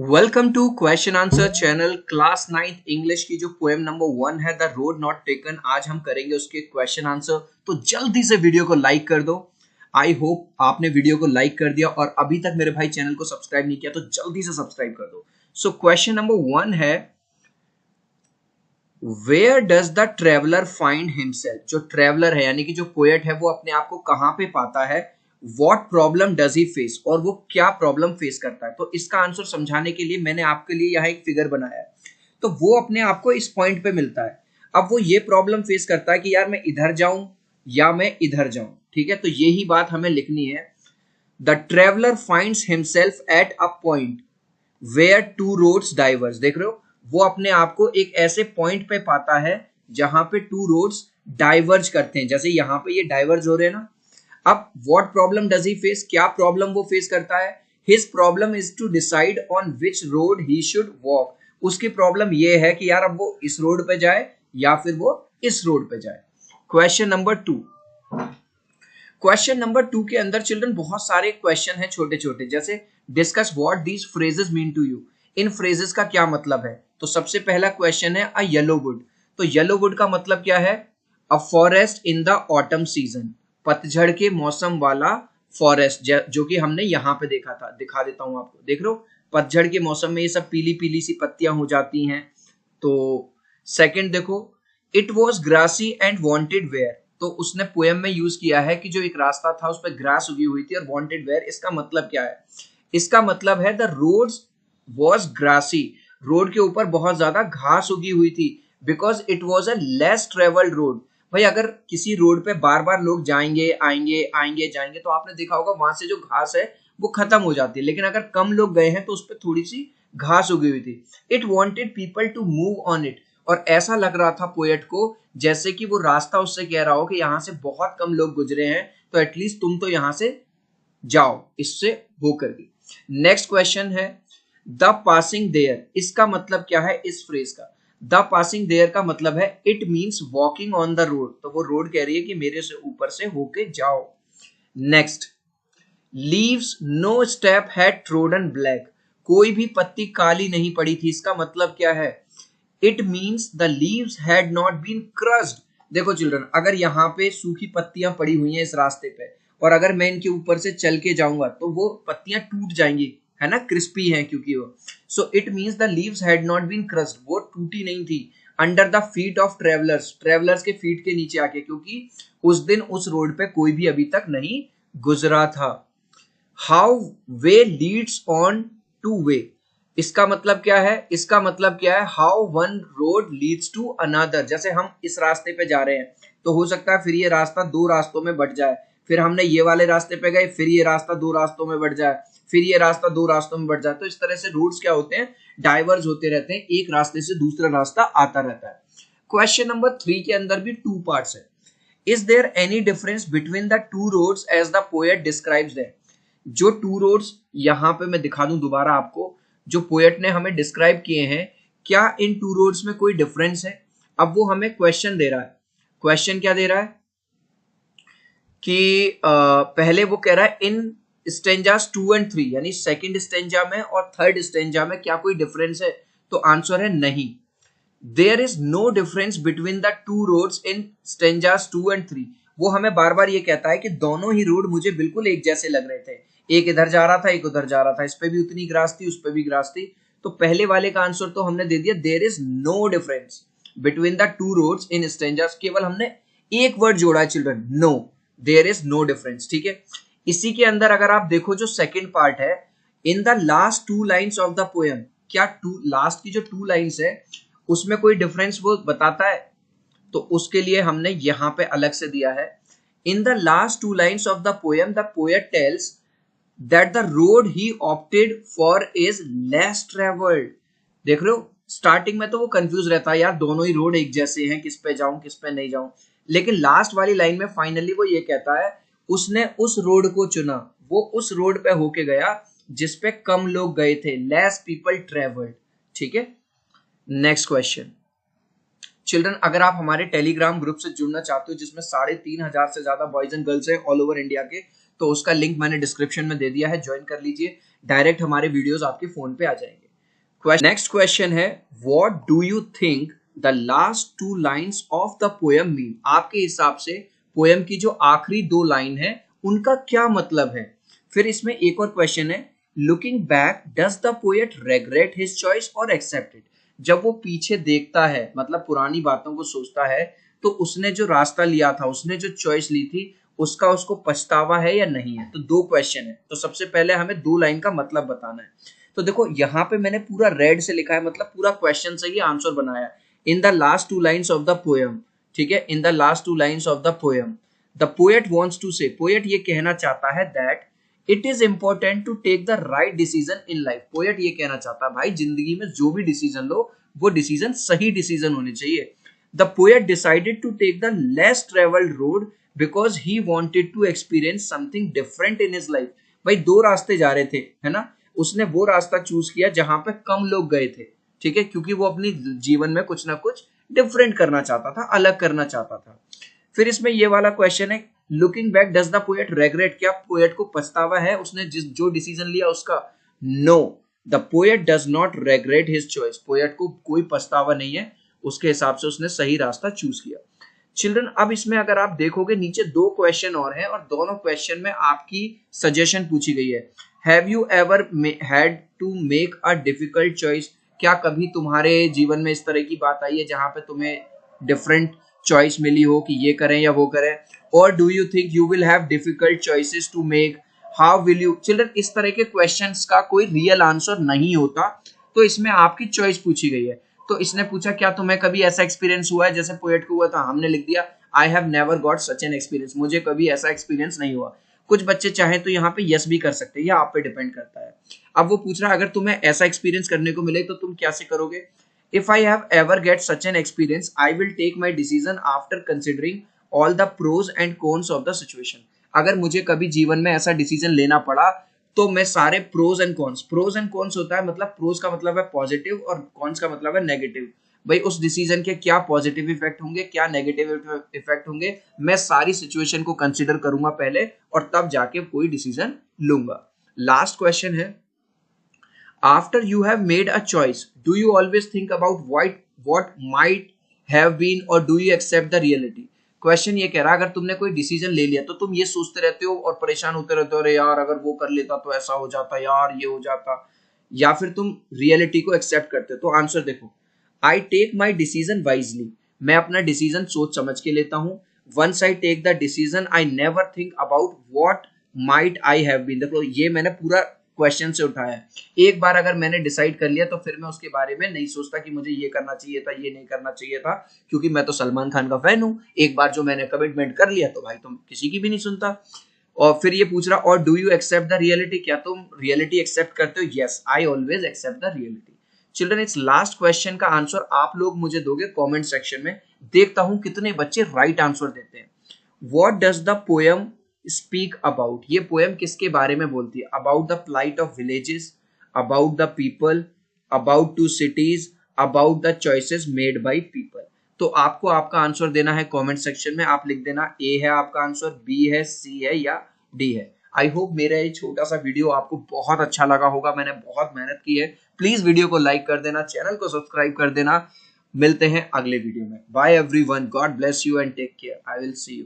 Welcome to question answer channel class 9th English की जो poem number 1 है the road not taken. आज हम करेंगे उसके क्वेश्चन आंसर। तो जल्दी से वीडियो को लाइक कर दो। आई होप आपने वीडियो को लाइक कर दिया और अभी तक मेरे भाई चैनल को सब्सक्राइब नहीं किया तो जल्दी से सब्सक्राइब कर दो। सो क्वेश्चन नंबर 1 है where does the traveller find himself. जो ट्रेवलर है यानी कि जो पोएट है वो अपने आप को कहां पे पाता है। What problem does he face, और वो क्या प्रॉब्लम फेस करता है। तो इसका आंसर समझाने के लिए मैंने आपके लिए यहाँ एक फिगर बनाया है। तो वो अपने आप को इस पॉइंट पे मिलता है। अब वो ये प्रॉब्लम फेस करता है कि यार मैं इधर जाऊं या मैं इधर जाऊं। ठीक है, तो यही बात हमें लिखनी है। The traveller finds himself at a point where two roads diverse. देख रहे हो, वो अपने आप को एक ऐसे पॉइंट पे पाता है जहां पे टू रोड्स डाइवर्ज करते हैं। जैसे यहाँ पे ये डाइवर्ज हो रहे हैं ना। अब what problem does he face, क्या प्रॉब्लम वो फेस करता है। His problem is to decide on which road he should walk. उसकी प्रॉब्लम ये है कि यार अब वो इस रोड पे जाए या फिर वो इस रोड पे जाए। Question number 2। क्वेश्चन नंबर 2 के अंदर चिल्ड्रन बहुत सारे क्वेश्चन हैं छोटे छोटे, जैसे discuss what these phrases mean to you. इन फ्रेजेस का क्या मतलब है। तो सबसे पहला क्वेश्चन है अ येलो वुड। तो येलो वुड का मतलब क्या है। A forest in the autumn season, पतझड़ के मौसम वाला फॉरेस्ट, जो कि हमने यहाँ पे देखा था। दिखा देता हूं आपको, देख लो पतझड़ के मौसम में ये सब पीली पीली सी पत्तियां हो जाती हैं। तो सेकंड देखो, it was grassy and wanted wear. तो उसने पोएम में यूज किया है कि जो एक रास्ता था उस पर ग्रास उगी हुई थी, और वांटेड वेयर इसका मतलब क्या है। इसका मतलब है the roads was grassy. Road के ऊपर बहुत ज्यादा घास उगी हुई थी। Because it was a less travelled road. भाई अगर किसी रोड पे बार बार लोग जाएंगे आएंगे आएंगे जाएंगे तो आपने देखा होगा वहां से जो घास है वो खत्म हो जाती है। लेकिन अगर कम लोग गए हैं तो उस पर थोड़ी सी घास उगी हुई थी। It wanted people to move on it. और ऐसा लग रहा था पोएट को जैसे कि वो रास्ता उससे कह रहा हो कि यहाँ से बहुत कम लोग गुजरे हैं, तो एटलीस्ट तुम तो यहाँ से जाओ इससे होकर के। नेक्स्ट क्वेश्चन है द पासिंग देयर। इसका मतलब क्या है इस फ्रेज का। द पासिंग देयर का मतलब है it means walking on the road. तो वो रोड कह रही है कि मेरे से ऊपर से होके जाओ। Next, leaves no step had trodden black. कोई भी पत्ती काली नहीं पड़ी थी। इसका मतलब क्या है। It means the leaves had not been crushed. देखो चिल्ड्रन, अगर यहाँ पे सूखी पत्तियां पड़ी हुई हैं इस रास्ते पे, और अगर मैं इनके ऊपर से चल के जाऊंगा तो वो पत्तियां टूट जाएंगी, है ना, क्रिस्पी है क्योंकि वो। So it means the leaves had not been crushed, वो टूटी नहीं थी। Under the feet of travellers, travellers के फीट के नीचे आके, क्योंकि उस दिन उस रोड पे कोई भी अभी तक नहीं गुजरा था। How way leads on to way. इसका मतलब क्या है। इसका मतलब क्या है, how one road leads to another. जैसे हम इस रास्ते पे जा रहे हैं तो हो सकता है फिर ये रास्ता दो रास्तों में बढ़ जाए, फिर हमने ये वाले रास्ते पे गए फिर ये रास्ता दो रास्तों में बढ़ जाए, फिर ये रास्ता दो रास्तों में बढ़ जाए। तो इस तरह से रूट्स क्या होते हैं, डाइवर्ज होते रहते हैं, एक रास्ते से दूसरा रास्ता आता रहता है। क्वेश्चन नंबर 3 के अंदर भी 2 पार्ट्स है। Is there any difference between the two roads as the poet describes them. जो टू रोड्स यहाँ पे मैं दिखा दूं दोबारा आपको, जो पोएट ने हमें डिस्क्राइब किए हैं, क्या इन टू रोड्स में कोई डिफरेंस है। अब वो हमें क्वेश्चन दे रहा है। क्वेश्चन क्या दे रहा है कि पहले वो कह रहा है इन स्टेंजास 2 एंड 3, यानी सेकंड स्टेंजा में और थर्ड स्टेंजा में क्या कोई डिफरेंस है। तो आंसर है नहीं। There is no difference between the two roads in stanzas 2 and 3। वो हमें बार बार ये कहता है कि दोनों ही रोड मुझे बिल्कुल एक जैसे लग रहे थे। एक इधर जा रहा था एक उधर जा रहा था, इस पे भी उतनी ग्रास थी उस पे भी ग्रास थी। तो पहले वाले का आंसर तो हमने दे दिया, there is no difference between the two roads in stanzas. केवल हमने एक वर्ड जोड़ा है children, no, there is no difference. ठीक है, इसी के अंदर अगर आप देखो जो सेकेंड पार्ट है, in the last 2 lines of the poem, क्या टू लास्ट की जो 2 लाइन्स है उसमें कोई डिफरेंस वो बताता है। तो उसके लिए हमने यहां पे अलग से दिया है, in the last 2 lines of the poem the poet tells that the road he opted for is less travelled. देख रहे हो, स्टार्टिंग में तो वो कंफ्यूज रहता है, यार दोनों ही रोड एक जैसे हैं, किस पे जाऊं किस पे नहीं जाऊं। लेकिन लास्ट वाली लाइन में फाइनली वो ये कहता है उसने उस रोड को चुना, वो उस रोड पे होके गया जिस पे कम लोग गए थे, लेस पीपल ट्रेवल्ड। ठीक है, नेक्स्ट क्वेश्चन। चिल्ड्रन, अगर आप हमारे टेलीग्राम ग्रुप से जुड़ना चाहते हो जिसमें 3,500 से ज्यादा बॉयज एंड गर्ल्स हैं ऑल ओवर इंडिया के, तो उसका लिंक मैंने डिस्क्रिप्शन में दे दिया है, ज्वाइन कर लीजिए। डायरेक्ट हमारे वीडियोस आपके फोन पे आ जाएंगे। नेक्स्ट क्वेश्चन है, what do you think the last two lines of the poem mean? आपके हिसाब से पोएम की जो आखिरी दो लाइन है उनका क्या मतलब है? फिर इसमें एक और क्वेश्चन है, looking back does the poet regret his choice और एक्सेप्ट इट? जब वो पीछे देखता है, मतलब पुरानी बातों को सोचता है, तो उसने जो रास्ता लिया था, उसने जो चॉइस ली थी, उसका उसको पछतावा है या नहीं है? तो दो क्वेश्चन है। तो सबसे पहले हमें दो लाइन का मतलब बताना है। तो देखो यहाँ पे मैंने पूरा रेड से लिखा है, मतलब पूरा क्वेश्चन से ही आंसर बनाया। In the last two lines of the poem, ठीक है, in the last two lines of the poem the poet wants to say, poet ये कहना चाहता है that it is important to take the right decision in life. Poet ये कहना चाहता है भाई जिंदगी में जो भी डिसीजन लो वो डिसीजन सही डिसीजन होने चाहिए। The poet decided to take the less travelled road because he wanted to experience something different in his life. भाई दो रास्ते जा रहे थे, है ना, उसने वो रास्ता चूज किया जहां पे कम लोग गए थे, ठीक है, क्योंकि वो अपनी जीवन में कुछ ना कुछ डिफरेंट करना चाहता था, अलग करना चाहता था। फिर इसमें ये वाला क्वेश्चन है, looking back does the poet regret? क्या पोएट को पछतावा है उसने जो डिसीजन लिया उसका? No, the poet does not regret his choice. Poet को कोई पछतावा नहीं है, उसके हिसाब से उसने सही रास्ता चूज किया। चिल्ड्रन, अब इसमें अगर आप देखोगे नीचे दो क्वेश्चन और हैं और दोनों क्वेश्चन में आपकी सजेशन पूछी गई है। Have you ever had to make a difficult choice? क्या कभी तुम्हारे जीवन में इस तरह की बात आई है जहां पे तुम्हें डिफरेंट चॉइस मिली हो कि ये करें या वो करें? और do you think you will have difficult choices to make? How will you? Children, इस तरह के क्वेश्चंस का कोई रियल आंसर नहीं होता, तो इसमें आपकी चॉइस पूछी गई है। तो इसने पूछा क्या तुम्हें कभी ऐसा एक्सपीरियंस हुआ है जैसे पोएट को हुआ था? हमने लिख दिया I have never got such an experience, मुझे कभी ऐसा एक्सपीरियंस नहीं हुआ। कुछ बच्चे चाहे तो यहाँ पे यस भी कर सकते हैं, या आप पे डिपेंड करता है। अब वो पूछ रहा है अगर तुम्हें ऐसा एक्सपीरियंस करने को मिले तो तुम कैसे करोगे? If I have ever get such an experience I will take my decision after considering all the pros and cons of the situation. अगर मुझे कभी जीवन में ऐसा डिसीजन लेना पड़ा तो मैं सारे प्रोज एंड कॉन्स होता है, मतलब प्रोज का मतलब है पॉजिटिव और कॉन्स का मतलब है नेगेटिव। भाई उस डिसीजन के क्या पॉजिटिव इफेक्ट होंगे, क्या नेगेटिव इफेक्ट होंगे, मैं सारी सिचुएशन को कंसीडर करूंगा पहले और तब जाके कोई डिसीजन लूंगा। लास्ट क्वेश्चन है, after you have made a choice do you always think about what might have been और do you accept the reality? Question ये कह रहा है अगर तुमने कोई डिसीजन ले लिया तो तुम ये सोचते रहते हो और परेशान होते रहते हो, अरे यार अगर वो कर लेता तो ऐसा हो जाता, यार ये हो जाता, या फिर तुम रियलिटी को एक्सेप्ट करते हो? तो आंसर देखो, I take my decision wisely, मैं अपना डिसीजन सोच समझ के लेता हूँ। Once I take the decision I never think about what might I have been. देखो ये मैंने पूरा क्वेश्चन से उठाया है। एक बार अगर मैंने डिसाइड कर लिया तो फिर मैं उसके बारे में नहीं सोचता कि मुझे ये करना चाहिए था, ये नहीं करना चाहिए था, क्योंकि मैं तो सलमान खान का फैन हूँ। एक बार जो मैंने कमिटमेंट कर लिया तो भाई तुम किसी की भी नहीं सुनता। और फिर ये पूछ रहा और do you accept the reality? क्या तुम रियलिटी एक्सेप्ट करते हो? Yes, I always accept the reality. Children, इस लास्ट क्वेश्चन का आंसर आप लोग मुझे दोगे कमेंट सेक्शन में, देखता हूं कितने बच्चे राइट आंसर देते हैं। What does the poem speak about? ये पोएम किसके बारे में बोलती है? About the plight of villages, about the people, about two cities, about the choices made by people. तो आपको आपका आंसर देना है कमेंट सेक्शन में। आप लिख देना ए है आपका आंसर, बी है, सी है या डी है। आई होप मेरा ये छोटा सा वीडियो आपको बहुत अच्छा लगा होगा, मैंने बहुत मेहनत की है। प्लीज वीडियो को लाइक कर देना, चैनल को सब्सक्राइब कर देना। मिलते हैं अगले वीडियो में। Bye everyone, God bless you and take care. I will see you.